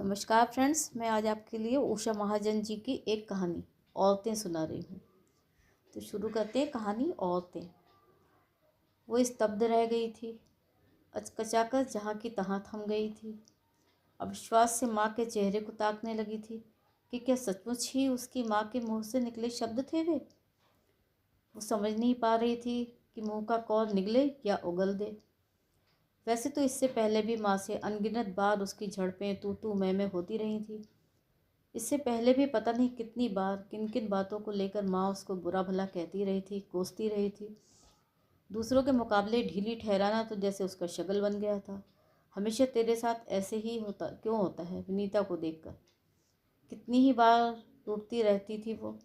नमस्कार फ्रेंड्स, मैं आज आपके लिए उषा महाजन जी की एक कहानी औरतें सुना रही हूँ। तो शुरू करते हैं कहानी औरतें। वो स्तब्ध रह गई थी, अचकचाकर जहाँ की तहाँ थम गई थी। अविश्वास से माँ के चेहरे को ताकने लगी थी कि क्या सचमुच ही उसकी माँ के मुँह से निकले शब्द थे वे। वो समझ नहीं पा रही थी कि मुँह का कौर निगले या उगल दे। वैसे तो इससे पहले भी माँ से अनगिनत बार उसकी झड़पें तू तू मैं होती रही थी। इससे पहले भी पता नहीं कितनी बार किन किन बातों को लेकर माँ उसको बुरा भला कहती रही थी, कोसती रही थी। दूसरों के मुकाबले ढीली ठहराना तो जैसे उसका शगल बन गया था। हमेशा तेरे साथ ऐसे ही होता क्यों होता है, विनीता को देखकर कितनी ही बार टूटती रहती थी वो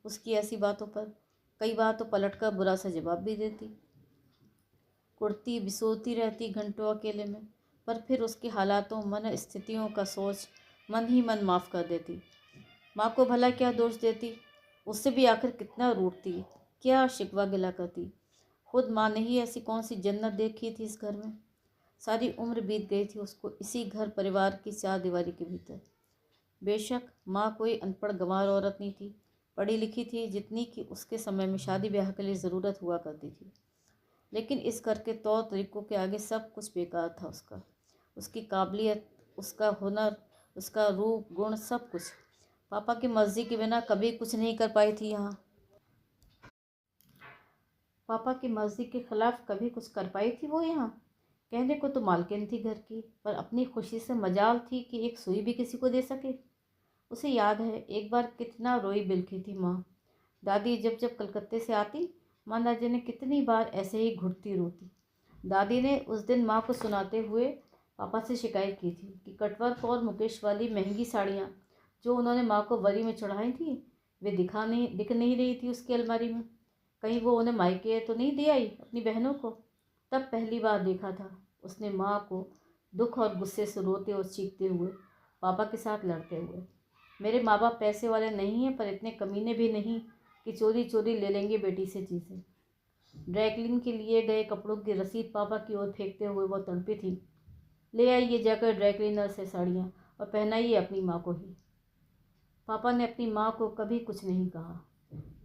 उसकी ऐसी बातों पर। कई बार तो पलटकर बुरा सा जवाब भी देती, कुड़ती बिसोती रहती घंटों अकेले में। पर फिर उसकी हालातों मन स्थितियों का सोच मन ही मन माफ़ कर देती। माँ को भला क्या दोष देती, उससे भी आखिर कितना रूठती, क्या शिकवा गिला करती। खुद माँ ने ही ऐसी कौन सी जन्नत देखी थी इस घर में। सारी उम्र बीत गई थी उसको इसी घर परिवार की चार दीवारी के भीतर। बेशक माँ कोई अनपढ़ गंवार औरत नहीं थी, पढ़ी लिखी थी जितनी कि उसके समय में शादी ब्याह के लिए ज़रूरत हुआ करती थी। लेकिन इस घर के तौर तरीक़ों के आगे सब कुछ बेकार था उसका। उसकी काबिलियत, उसका हुनर, उसका रूप गुण, सब कुछ। पापा की मर्जी के बिना कभी कुछ नहीं कर पाई थी यहाँ। पापा की मर्जी के खिलाफ कभी कुछ कर पाई थी वो यहाँ। कहने को तो मालकिन थी घर की, पर अपनी खुशी से मजाल थी कि एक सुई भी किसी को दे सके। उसे याद है एक बार कितना रोई बिलखी थी माँ। दादी जब जब कलकत्ते से आती, माँ न जाने कितनी बार ऐसे ही घुटती रोती। दादी ने उस दिन माँ को सुनाते हुए पापा से शिकायत की थी कि कटवर्क और मुकेश वाली महंगी साड़ियाँ जो उन्होंने माँ को वरी में चढ़ाई थी, वे दिख नहीं रही थी उसकी अलमारी में। कहीं वो उन्हें मायके तो नहीं दे आई अपनी बहनों को। तब पहली बार देखा था उसने माँ को दुख और गुस्से से रोते और चीखते हुए, पापा के साथ लड़ते हुए। मेरे माँ बाप पैसे वाले नहीं हैं, पर इतने कमीने भी नहीं कि चोरी चोरी ले लेंगे बेटी से चीज़ें। ड्राईक्लीन के लिए गए कपड़ों की रसीद पापा की ओर फेंकते हुए वो तड़पी थी। ले आइए जाकर ड्राईक्लीनर से साड़ियाँ और पहनाइए अपनी माँ को ही। पापा ने अपनी माँ को कभी कुछ नहीं कहा,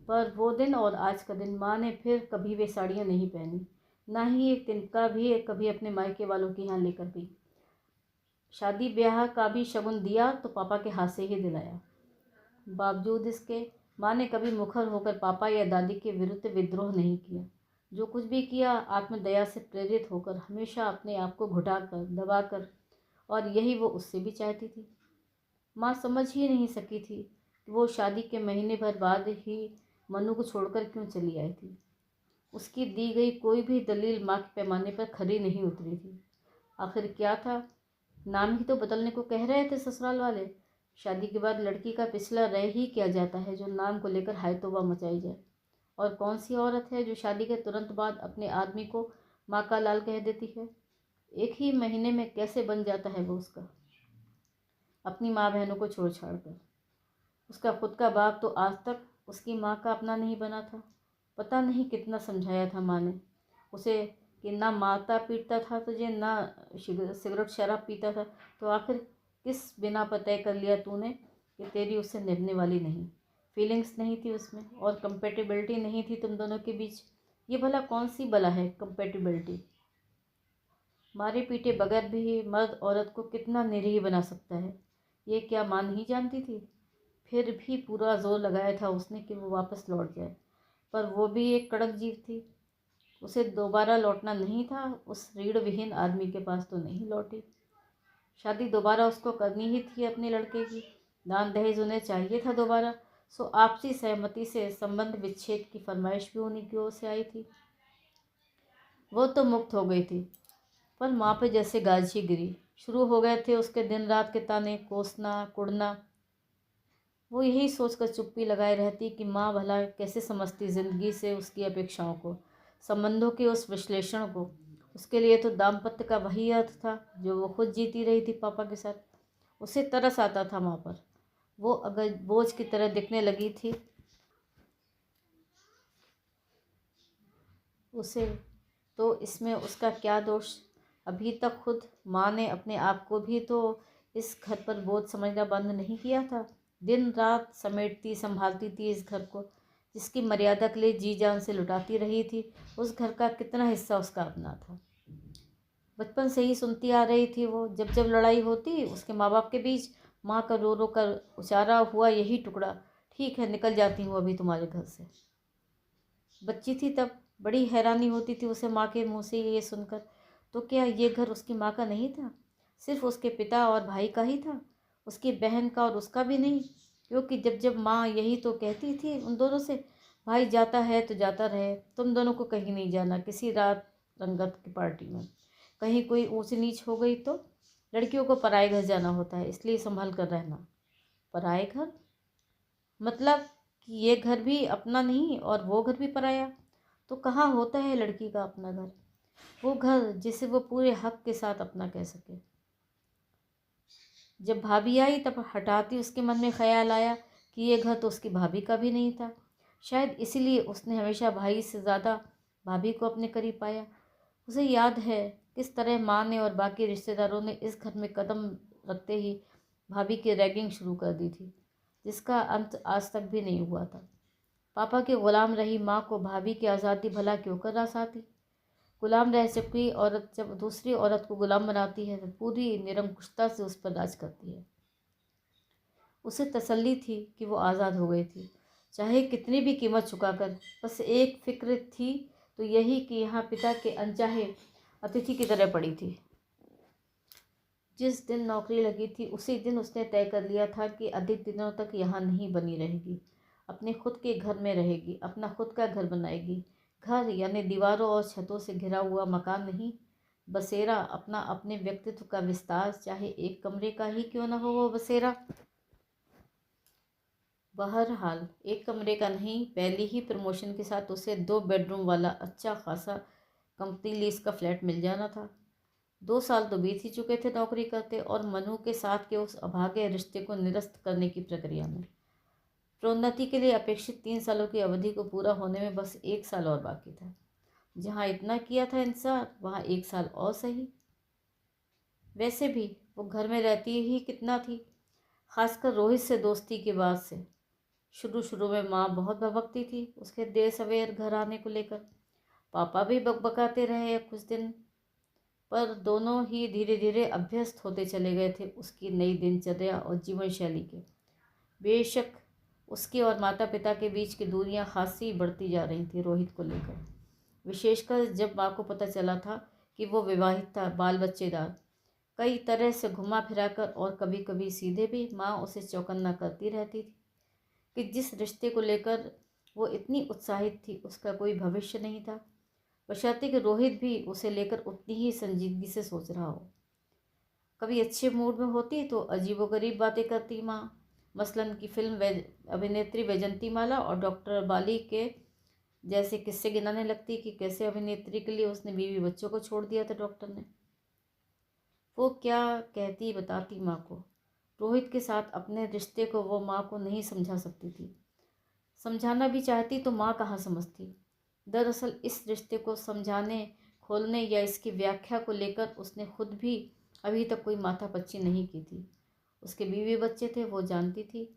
पर वो दिन और आज का दिन माँ ने फिर कभी वे साड़ियाँ नहीं पहनी, ना ही एक तिनका भी कभी अपने मायके वालों के यहाँ लेकर गई। शादी ब्याह का भी शगुन दिया तो पापा के हाथ से ही दिलाया। बावजूद इसके माँ ने कभी मुखर होकर पापा या दादी के विरुद्ध विद्रोह नहीं किया। जो कुछ भी किया आत्मदया से प्रेरित होकर, हमेशा अपने आप को घुटाकर दबाकर, और यही वो उससे भी चाहती थी। माँ समझ ही नहीं सकी थी कि वो शादी के महीने भर बाद ही मनु को छोड़कर क्यों चली आई थी। उसकी दी गई कोई भी दलील माँ के पैमाने पर खरी नहीं उतरी थी। आखिर क्या था, नाम ही तो बदलने को कह रहे थे ससुराल वाले। शादी के बाद लड़की का पिछला रह ही क्या जाता है जो नाम को लेकर हाय तौबा मचाई जाए। और कौन सी औरत है जो शादी के तुरंत बाद अपने आदमी को माँ का लाल कह देती है। एक ही महीने में कैसे बन जाता है वो उसका, अपनी माँ बहनों को छोड़ छाड़ कर। उसका खुद का बाप तो आज तक उसकी माँ का अपना नहीं बना था। पता नहीं कितना समझाया था माँ ने उसे कि ना मारता पीटता था तुझे, ना सिगरेट शराब पीता था, तो आखिर किस बिना पर तय कर लिया तूने कि तेरी उससे निभने वाली नहीं। फीलिंग्स नहीं थी उसमें और कंपेटिबिलिटी नहीं थी तुम दोनों के बीच। ये भला कौन सी बला है कंपेटिबिलिटी। मारे पीटे बगैर भी मर्द औरत को कितना निरीह बना सकता है, ये क्या माँ नहीं जानती थी। फिर भी पूरा जोर लगाया था उसने कि वो वापस लौट जाए, पर वो भी एक कड़क जीव थी। उसे दोबारा लौटना नहीं था। उस रीढ़ विहीन आदमी के पास तो नहीं लौटी। शादी दोबारा उसको करनी ही थी अपने लड़के की। दान दहेज उन्हें चाहिए था दोबारा। सो आपसी सहमति से संबंध विच्छेद की फरमाइश भी उन्हीं की ओर से आई थी। वो तो मुक्त हो गई थी, पर माँ पे जैसे गाज ही गिरी। शुरू हो गए थे उसके दिन रात के ताने, कोसना कुड़ना। वो यही सोचकर चुप्पी लगाए रहती कि माँ भला कैसे समझती ज़िंदगी से उसकी अपेक्षाओं को, संबंधों के उस विश्लेषण को। उसके लिए तो दाम्पत्य का वही अर्थ था जो वो खुद जीती रही थी पापा के साथ। उसे तरस आता था माँ पर। वो अगर बोझ की तरह दिखने लगी थी उसे, तो इसमें उसका क्या दोष। अभी तक खुद माँ ने अपने आप को भी तो इस घर पर बोझ समझना बंद नहीं किया था। दिन रात समेटती संभालती थी इस घर को, जिसकी मर्यादा के लिए जी जान से लुटाती रही थी। उस घर का कितना हिस्सा उसका अपना था। बचपन से ही सुनती आ रही थी वो, जब जब लड़ाई होती उसके माँ बाप के बीच, माँ का रो रो कर उचारा हुआ यही टुकड़ा, ठीक है निकल जाती हूँ अभी तुम्हारे घर से। बच्ची थी तब, बड़ी हैरानी होती थी उसे माँ के मुँह से ये सुनकर। तो क्या ये घर उसकी माँ का नहीं था, सिर्फ उसके पिता और भाई का ही था, उसकी बहन का और उसका भी नहीं? क्योंकि जब जब माँ यही तो कहती थी उन दोनों से, भाई जाता है तो जाता रहे, तुम दोनों को कहीं नहीं जाना, किसी रात रंगत की पार्टी में कहीं कोई ऊंच नीच हो गई तो। लड़कियों को पराए घर जाना होता है, इसलिए संभल कर रहना। पराए घर मतलब कि ये घर भी अपना नहीं और वो घर भी पराया? तो कहाँ होता है लड़की का अपना घर, वो घर जिसे वो पूरे हक के साथ अपना कह सके? जब भाभी आई तब हठाती उसके मन में ख्याल आया कि ये घर तो उसकी भाभी का भी नहीं था। शायद इसीलिए उसने हमेशा भाई से ज़्यादा भाभी को अपने करीब पाया। उसे याद है किस तरह माँ ने और बाकी रिश्तेदारों ने इस घर में कदम रखते ही भाभी की रैगिंग शुरू कर दी थी, जिसका अंत आज तक भी नहीं हुआ था। पापा के गुलाम रही माँ को भाभी की आज़ादी भला क्यों कर आसाती? गुलाम रह चुकी औरत जब दूसरी औरत को गुलाम बनाती है तो पूरी निरंकुशता से उस पर राज करती है। उसे तसल्ली थी कि वो आज़ाद हो गई थी, चाहे कितनी भी कीमत चुकाकर। बस एक फिक्र थी तो यही कि यहाँ पिता के अनचाहे अतिथि की तरह पड़ी थी। जिस दिन नौकरी लगी थी उसी दिन उसने तय कर लिया था कि अधिक दिनों तक यहाँ नहीं बनी रहेगी, अपने खुद के घर में रहेगी, अपना खुद का घर बनाएगी। घर यानी दीवारों और छतों से घिरा हुआ मकान नहीं, बसेरा, अपना अपने व्यक्तित्व का विस्तार, चाहे एक कमरे का ही क्यों न हो वो बसेरा। बहरहाल एक कमरे का नहीं, पहली ही प्रमोशन के साथ उसे 2 बेडरूम वाला अच्छा खासा कंपनी लीज का फ्लैट मिल जाना था। 2 साल तो बीत ही चुके थे नौकरी करते और मनु के साथ के उस अभागे रिश्ते को निरस्त करने की प्रक्रिया में। प्रोन्नति के लिए अपेक्षित 3 सालों की अवधि को पूरा होने में बस 1 साल और बाकी था। जहाँ इतना किया था इंतजार, वहाँ 1 साल और सही। वैसे भी वो घर में रहती ही कितना थी, खासकर रोहित से दोस्ती के बाद से। शुरू शुरू में माँ बहुत भभकती थी उसके देर सवेर घर आने को लेकर। पापा भी बकबकाते रहे कुछ दिन, पर दोनों ही धीरे धीरे अभ्यस्त होते चले गए थे उसकी नई दिनचर्या और जीवन शैली के। बेशक उसके और माता पिता के बीच की दूरियां खासी बढ़ती जा रही थी रोहित को लेकर, विशेषकर जब माँ को पता चला था कि वो विवाहित था, बाल बच्चेदार। कई तरह से घुमा फिराकर और कभी कभी सीधे भी माँ उसे चौकन्ना करती रहती थी कि जिस रिश्ते को लेकर वो इतनी उत्साहित थी उसका कोई भविष्य नहीं था, बशर्ते कि रोहित भी उसे लेकर उतनी ही संजीदगी से सोच रहा हो। कभी अच्छे मूड में होती तो अजीबोगरीब बातें करती माँ, मसलन की फिल्म अभिनेत्री वैजंती माला और डॉक्टर बाली के जैसे किस्से गिनाने लगती कि कैसे अभिनेत्री के लिए उसने बीवी बच्चों को छोड़ दिया था डॉक्टर ने। वो क्या कहती बताती माँ को। रोहित के साथ अपने रिश्ते को वो माँ को नहीं समझा सकती थी, समझाना भी चाहती तो माँ कहाँ समझती। दरअसल इस रिश्ते को समझाने, खोलने या इसकी व्याख्या को लेकर उसने खुद भी अभी तक कोई माथापच्ची नहीं की थी। उसके बीवी बच्चे थे वो जानती थी,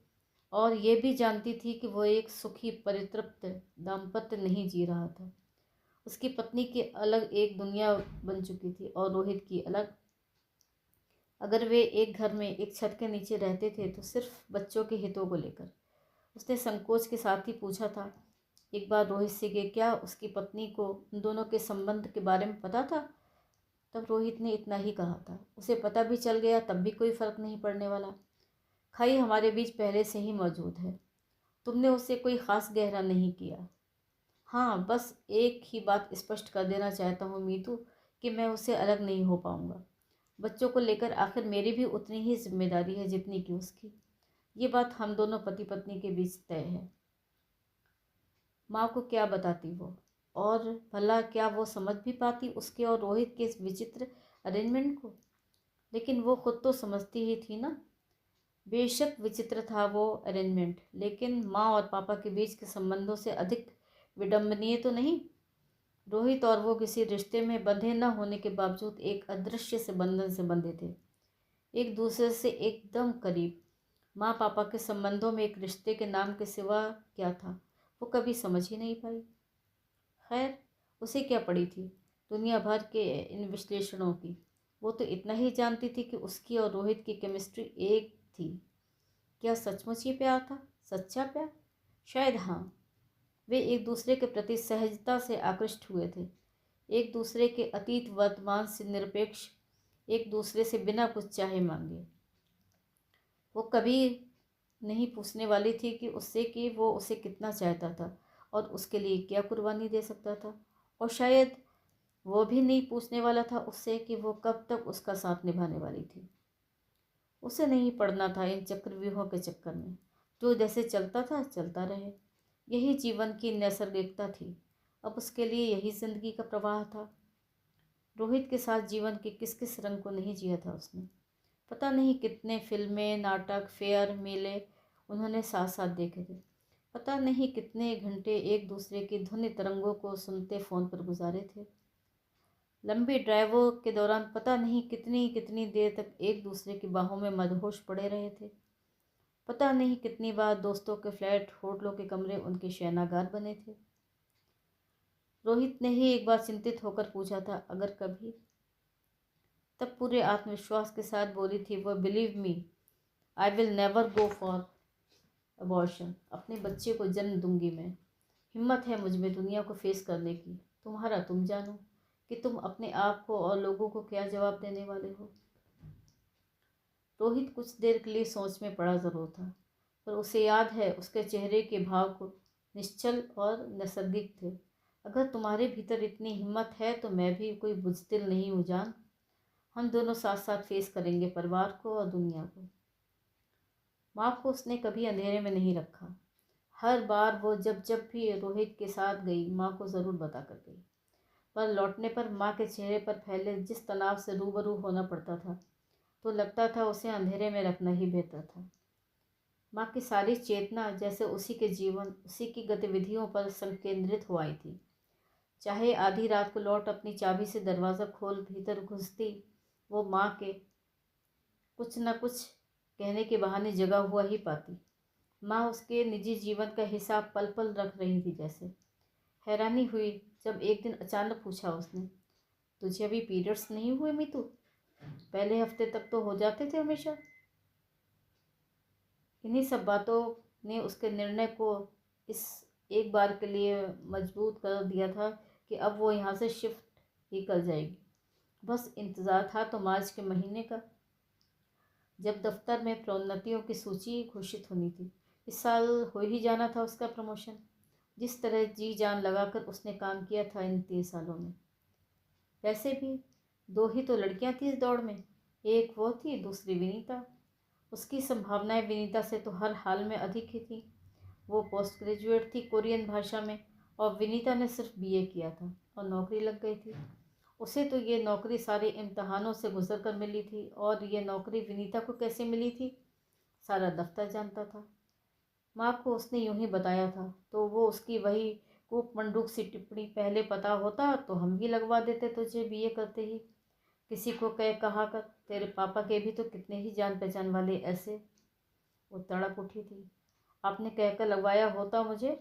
और ये भी जानती थी कि वो एक सुखी परितृप्त दाम्पत्य नहीं जी रहा था। उसकी पत्नी की अलग एक दुनिया बन चुकी थी और रोहित की अलग। अगर वे एक घर में एक छत के नीचे रहते थे तो सिर्फ बच्चों के हितों को लेकर। उसने संकोच के साथ ही पूछा था एक बार रोहित से कि क्या उसकी पत्नी को उन दोनों के संबंध के बारे में पता था। तब रोहित ने इतना ही कहा था, उसे पता भी चल गया तब भी कोई फर्क नहीं पड़ने वाला। खाई हमारे बीच पहले से ही मौजूद है, तुमने उससे कोई ख़ास गहरा नहीं किया। हाँ, बस एक ही बात स्पष्ट कर देना चाहता हूँ मीतू, कि मैं उससे अलग नहीं हो पाऊँगा। बच्चों को लेकर आखिर मेरी भी उतनी ही जिम्मेदारी है जितनी कि उसकी। ये बात हम दोनों पति पत्नी के बीच तय है। माँ को क्या बताती वो, और भला क्या वो समझ भी पाती उसके और रोहित के इस विचित्र अरेंजमेंट को? लेकिन वो खुद तो समझती ही थी ना। बेशक विचित्र था वो अरेंजमेंट, लेकिन माँ और पापा के बीच के संबंधों से अधिक विडंबनीय तो नहीं। रोहित और वो किसी रिश्ते में बंधे न होने के बावजूद एक अदृश्य से बंधन से बंधे थे। एक दूसरे से एकदम करीब। माँ पापा के संबंधों में एक रिश्ते के नाम के सिवा क्या था, वो कभी समझ ही नहीं पाई। खैर, उसे क्या पड़ी थी दुनिया भर के इन विश्लेषणों की। वो तो इतना ही जानती थी कि उसकी और रोहित की केमिस्ट्री एक थी। क्या सचमुच ये प्यार था, सच्चा प्यार? शायद हाँ। वे एक दूसरे के प्रति सहजता से आकृष्ट हुए थे, एक दूसरे के अतीत वर्तमान से निरपेक्ष, एक दूसरे से बिना कुछ चाहे मांगे। वो कभी नहीं पूछने वाली थी कि वो उसे कितना चाहता था और उसके लिए क्या कुर्बानी दे सकता था। और शायद वो भी नहीं पूछने वाला था उससे कि वो कब तक उसका साथ निभाने वाली थी। उसे नहीं पड़ना था इन चक्रव्यूहों के चक्कर में। जो जैसे चलता था चलता रहे, यही जीवन की नैसर्गिकता थी। अब उसके लिए यही जिंदगी का प्रवाह था। रोहित के साथ जीवन के किस किस रंग को नहीं जिया था उसने। पता नहीं कितने फिल्में, नाटक, फेयर, मेले उन्होंने साथ साथ देखे थे। पता नहीं कितने घंटे एक दूसरे की ध्वनि तरंगों को सुनते फ़ोन पर गुजारे थे। लंबी ड्राइवों के दौरान पता नहीं कितनी कितनी देर तक एक दूसरे की बाहों में मदहोश पड़े रहे थे। पता नहीं कितनी बार दोस्तों के फ्लैट, होटलों के कमरे उनके शयनागार बने थे। रोहित ने ही एक बार चिंतित होकर पूछा था, अगर कभी? तब पूरे आत्मविश्वास के साथ बोली थी वो, believe me, I will never go for abortion. अपने बच्चे को जन्म दूंगी मैं। हिम्मत है मुझ में दुनिया को फेस करने की। तुम्हारा तुम जानो कि तुम अपने आप को और लोगों को क्या जवाब देने वाले हो। रोहित कुछ देर के लिए सोच में पड़ा जरूर था, पर उसे याद है उसके चेहरे के भाव को निश्चल और नैसर्गिक थे। अगर तुम्हारे भीतर इतनी हिम्मत है तो मैं भी कोई बुज़दिल नहीं हूँ जान। हम दोनों साथ साथ फेस करेंगे परिवार को और दुनिया को। माँ को उसने कभी अंधेरे में नहीं रखा। हर बार वो जब जब भी रोहित के साथ गई माँ को ज़रूर बता कर गई। पर लौटने पर माँ के चेहरे पर फैले जिस तनाव से रूबरू होना पड़ता था, तो लगता था उसे अंधेरे में रखना ही बेहतर था। माँ की सारी चेतना जैसे उसी के जीवन, उसी की गतिविधियों पर संकेंद्रित हो आई थी। चाहे आधी रात को लौट अपनी चाबी से दरवाज़ा खोल भीतर घुसती, वो माँ के कुछ न कुछ कहने के बहाने जगा हुआ ही पाती। माँ उसके निजी जीवन का हिसाब पल पल रख रही थी जैसे। हैरानी हुई जब एक दिन अचानक पूछा उसने, तुझे अभी पीरियड्स नहीं हुए मीतू? पहले हफ्ते तक तो हो जाते थे हमेशा। इन्हीं सब बातों ने उसके निर्णय को इस एक बार के लिए मजबूत कर दिया था कि अब वो यहाँ से शिफ्ट ही कर जाएगी। बस इंतज़ार था तो मार्च के महीने का, जब दफ्तर में प्रोन्नतियों की सूची घोषित होनी थी। इस साल हो ही जाना था उसका प्रमोशन। जिस तरह जी जान लगाकर उसने काम किया था इन 3 सालों में। वैसे भी 2 ही तो लड़कियां थी इस दौड़ में, एक वो थी, दूसरी विनीता। उसकी संभावनाएं विनीता से तो हर हाल में अधिक ही थी। वो पोस्ट ग्रेजुएट थी कोरियन भाषा में और विनीता ने सिर्फ बीए किया था और नौकरी लग गई थी। उसे तो ये नौकरी सारे इम्तहानों से गुजर कर मिली थी, और ये नौकरी विनीता को कैसे मिली थी सारा दफ्तर जानता था। माँ को उसने यूं ही बताया था तो वो उसकी वही कूप मंडूक सी टिप्पणी, पहले पता होता तो हम ही लगवा देते तुझे बीए करते ही। किसी को कहा कर, तेरे पापा के भी तो कितने ही जान पहचान वाले ऐसे। वो तड़प उठी थी। आपने कहकर लगवाया होता मुझे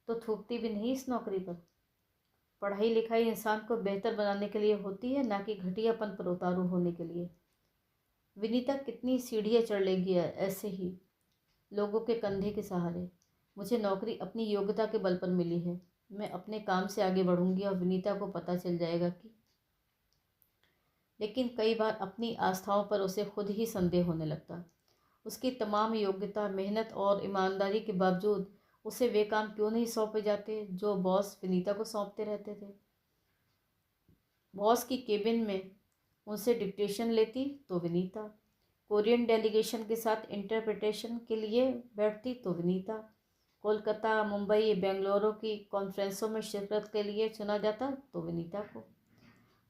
तो थूकती भी नहीं इस नौकरी पर। पढ़ाई लिखाई इंसान को बेहतर बनाने के लिए होती है, ना कि घटियापन पर उतारू होने के लिए। विनीता कितनी सीढ़ियाँ चढ़ लेगी ऐसे ही लोगों के कंधे के सहारे। मुझे नौकरी अपनी योग्यता के बल पर मिली है। मैं अपने काम से आगे बढ़ूंगी और विनीता को पता चल जाएगा कि। लेकिन कई बार अपनी आस्थाओं पर उसे खुद ही संदेह होने लगता। उसकी तमाम योग्यता, मेहनत और ईमानदारी के बावजूद उसे वे काम क्यों नहीं सौंपे जाते जो बॉस विनीता को सौंपते रहते थे। बॉस की केबिन में उनसे डिक्टेशन लेती तो विनीता, कोरियन डेलीगेशन के साथ इंटरप्रिटेशन के लिए बैठती तो विनीता, कोलकाता, मुंबई, बेंगलुरु की कॉन्फ्रेंसों में शिरकत के लिए चुना जाता तो विनीता को।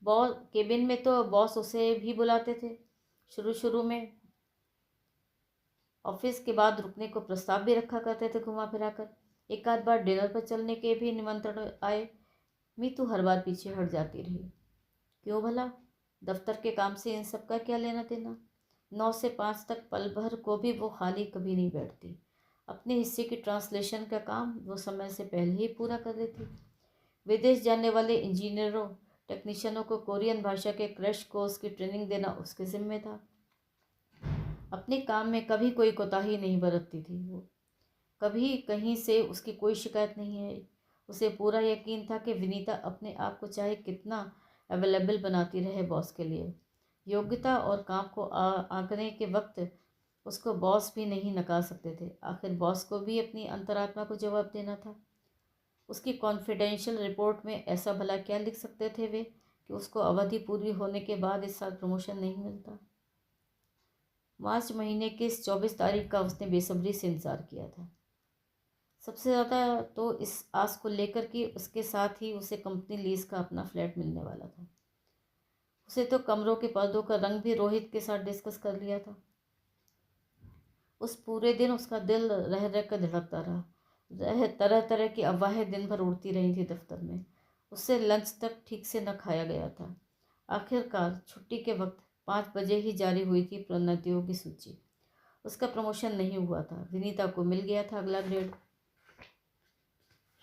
बॉस केबिन में तो बॉस उसे भी बुलाते थे। शुरू शुरू में ऑफिस के बाद रुकने को प्रस्ताव भी रखा करते थे घुमा फिरा कर। एक आध बार डिनर पर चलने के भी निमंत्रण आए। मीतू हर बार पीछे हट जाती रही। क्यों भला? दफ्तर के काम से इन सब का क्या लेना देना? 9 से 5 तक पल भर को भी वो खाली कभी नहीं बैठती। अपने हिस्से की ट्रांसलेशन का काम वो समय से पहले ही पूरा कर लेती। विदेश जाने वाले इंजीनियरों टेक्नीशियनों को कोरियन भाषा के क्रैश कोर्स की ट्रेनिंग देना उसके जिम्मे था। अपने काम में कभी कोई कोताही नहीं बरतती थी वो। कभी कहीं से उसकी कोई शिकायत नहीं है। उसे पूरा यकीन था कि विनीता अपने आप को चाहे कितना अवेलेबल बनाती रहे बॉस के लिए, योग्यता और काम को आंकने के वक्त उसको बॉस भी नहीं नकार सकते थे। आखिर बॉस को भी अपनी अंतरात्मा को जवाब देना था। उसकी कॉन्फिडेंशियल रिपोर्ट में ऐसा भला क्या लिख सकते थे वे कि उसको अवधि पूरी होने के बाद इस साल प्रमोशन नहीं मिलता। मार्च महीने की इस 24 तारीख का उसने बेसब्री से इंतज़ार किया था। सबसे ज़्यादा तो इस आस को लेकर कि उसके साथ ही उसे कंपनी लीज का अपना फ्लैट मिलने वाला था। उसे तो कमरों के पर्दों का रंग भी रोहित के साथ डिस्कस कर लिया था। उस पूरे दिन उसका दिल रह रह कर धड़कता रहा। तरह तरह की अफवाहें दिन भर उड़ती रही थी दफ्तर में। उससे लंच तक ठीक से न खाया गया था। आखिरकार छुट्टी के वक्त 5 बजे ही जारी हुई थी प्रोन्नतियों की सूची। उसका प्रमोशन नहीं हुआ था। विनीता को मिल गया था अगला ग्रेड।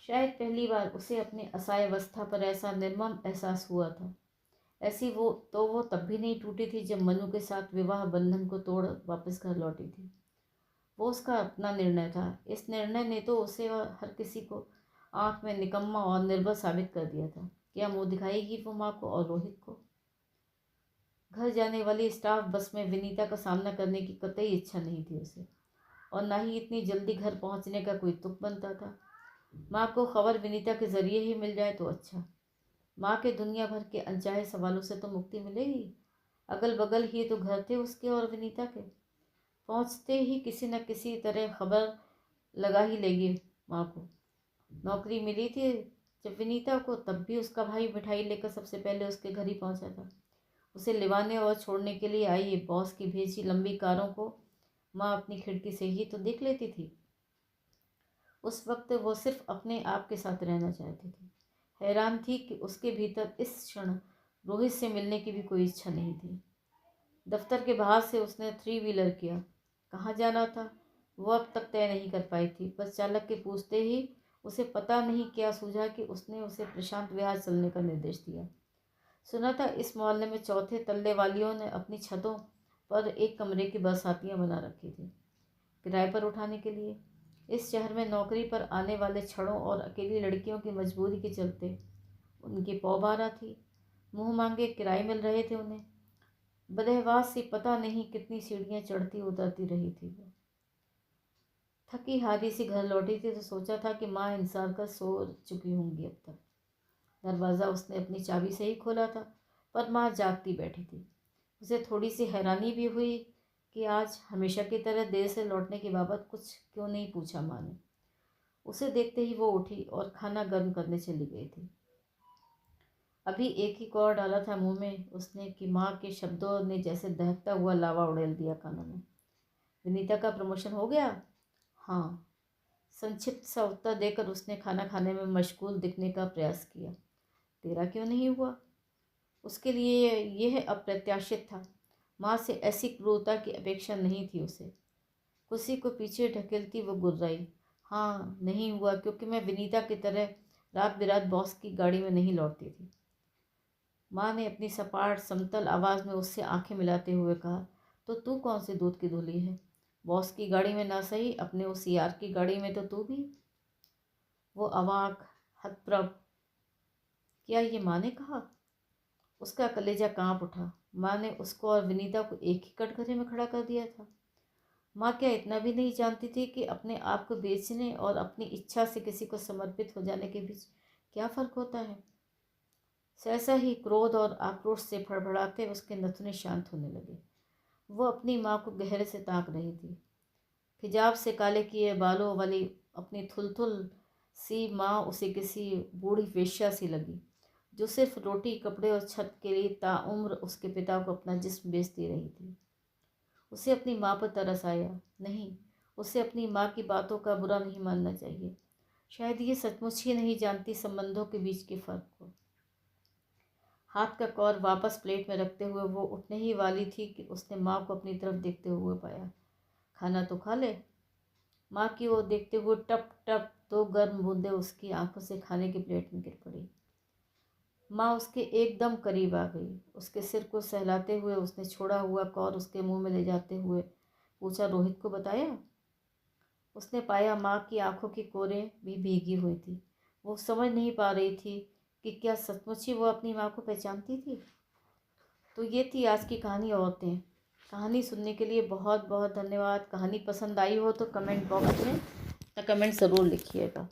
शायद पहली बार उसे अपनी असहायावस्था पर ऐसा निर्मम एहसास हुआ था। ऐसी वो तब भी नहीं टूटी थी जब मनु के साथ विवाह बंधन को तोड़ वापस घर लौटी थी। वो उसका अपना निर्णय था। इस निर्णय ने तो उसे और हर किसी को आंख में निकम्मा और निर्बल साबित कर दिया था। क्या मुंह दिखाएगी वो माँ को और रोहित को? घर जाने वाली स्टाफ बस में विनीता का सामना करने की कतई इच्छा नहीं थी उसे, और ना ही इतनी जल्दी घर पहुंचने का कोई तुक बनता था। माँ को खबर विनीता के जरिए ही मिल जाए तो अच्छा। माँ के दुनिया भर के अनचाहे सवालों से तो मुक्ति मिलेगी। अगल बगल ही तो घर थे उसके और विनीता के। पहुंचते ही किसी न किसी तरह खबर लगा ही लेगी माँ को। नौकरी मिली थी जब विनीता को, तब भी उसका भाई मिठाई लेकर सबसे पहले उसके घर ही पहुंचा था। उसे लिवाने और छोड़ने के लिए आई बॉस की भेजी लंबी कारों को माँ अपनी खिड़की से ही तो देख लेती थी। उस वक्त वो सिर्फ अपने आप के साथ रहना चाहती थी। हैरान थी कि उसके भीतर इस क्षण रोहित से मिलने की भी कोई इच्छा नहीं थी। दफ्तर के बाहर से उसने 3 व्हीलर किया। कहाँ जाना था वो अब तक तय नहीं कर पाई थी। बस चालक के पूछते ही उसे पता नहीं क्या सूझा कि उसने उसे प्रशांत विहार चलने का निर्देश दिया। सुना था इस मोहल्ले में चौथे तल्ले वालियों ने अपनी छतों पर एक कमरे की बरसातियाँ बना रखी थी किराए पर उठाने के लिए। इस शहर में नौकरी पर आने वाले छड़ों और अकेली लड़कियों की मजबूरी के चलते उनकी पौबारा थी। मुंह मांगे किराए मिल रहे थे उन्हें। बदहवास सी पता नहीं कितनी सीढ़ियाँ चढ़ती उतरती रही थी वो। थकी हारी सी घर लौटी थी तो सोचा था कि माँ इंतजार कर सो चुकी होंगी अब तक। दरवाज़ा उसने अपनी चाबी से ही खोला था, पर माँ जागती बैठी थी। उसे थोड़ी सी हैरानी भी हुई कि आज हमेशा की तरह देर से लौटने की बाबत कुछ क्यों नहीं पूछा माँ ने। उसे देखते ही वो उठी और खाना गर्म करने चली गई थी। अभी एक ही कौर डाला था मुंह में उसने कि माँ के शब्दों ने जैसे दहकता हुआ लावा उड़ेल दिया कानों में। विनीता का प्रमोशन हो गया? हाँ। संक्षिप्त सा उत्तर देकर उसने खाना खाने में मशगूल दिखने का प्रयास किया। तेरा क्यों नहीं हुआ? उसके लिए यह अप्रत्याशित था। माँ से ऐसी क्रूरता की अपेक्षा नहीं थी उसे। कुर्सी को पीछे ढकेलती वो गुर्राई। हाँ, नहीं हुआ क्योंकि मैं विनीता की तरह रात बिरात बॉस की गाड़ी में नहीं लौटती थी। माँ ने अपनी सपाट समतल आवाज़ में उससे आंखें मिलाते हुए कहा, तो तू कौन सी दूध की धुली है? बॉस की गाड़ी में ना सही, अपने उस यार की गाड़ी में तो तू भी। वो अवाक, हतप्रभ। क्या ये माँ ने कहा? उसका कलेजा कांप उठा। माँ ने उसको और विनीता को एक ही कटघरे में खड़ा कर दिया था। माँ क्या इतना भी नहीं जानती थी कि अपने आप को बेचने और अपनी इच्छा से किसी को समर्पित हो जाने के बीच क्या फ़र्क होता है? सहसा ही क्रोध और आक्रोश से फड़फड़ाते उसके नथुने शांत होने लगे। वो अपनी माँ को गहरे से ताक रही थी। हिजाब से काले किए बालों वाली अपनी थुलथुल सी माँ उसे किसी बूढ़ी वेश्या सी लगी, जो सिर्फ रोटी कपड़े और छत के लिए ताउम्र उसके पिता को अपना जिस्म बेचती रही थी। उसे अपनी माँ पर तरस आया। नहीं, उसे अपनी माँ की बातों का बुरा नहीं मानना चाहिए। शायद ये सचमुच ही नहीं जानती संबंधों के बीच के फ़र्क को। हाथ का कौर वापस प्लेट में रखते हुए वो उठने ही वाली थी कि उसने माँ को अपनी तरफ देखते हुए पाया। खाना तो खा ले। माँ की ओर देखते हुए टप टप 2 गर्म बूंदें उसकी आंखों से खाने की प्लेट में गिर पड़ी। माँ उसके एकदम करीब आ गई। उसके सिर को सहलाते हुए उसने छोड़ा हुआ कौर उसके मुंह में ले जाते हुए पूछा, रोहित को बताया? उसने पाया माँ की आंखों की कोरें भी भीगी हुई थी। वो समझ नहीं पा रही थी कि क्या सचमुच ही वो अपनी माँ को पहचानती थी। तो ये थी आज की कहानी औरतें। कहानी सुनने के लिए बहुत बहुत धन्यवाद। कहानी पसंद आई हो तो कमेंट बॉक्स में कमेंट ज़रूर लिखिएगा।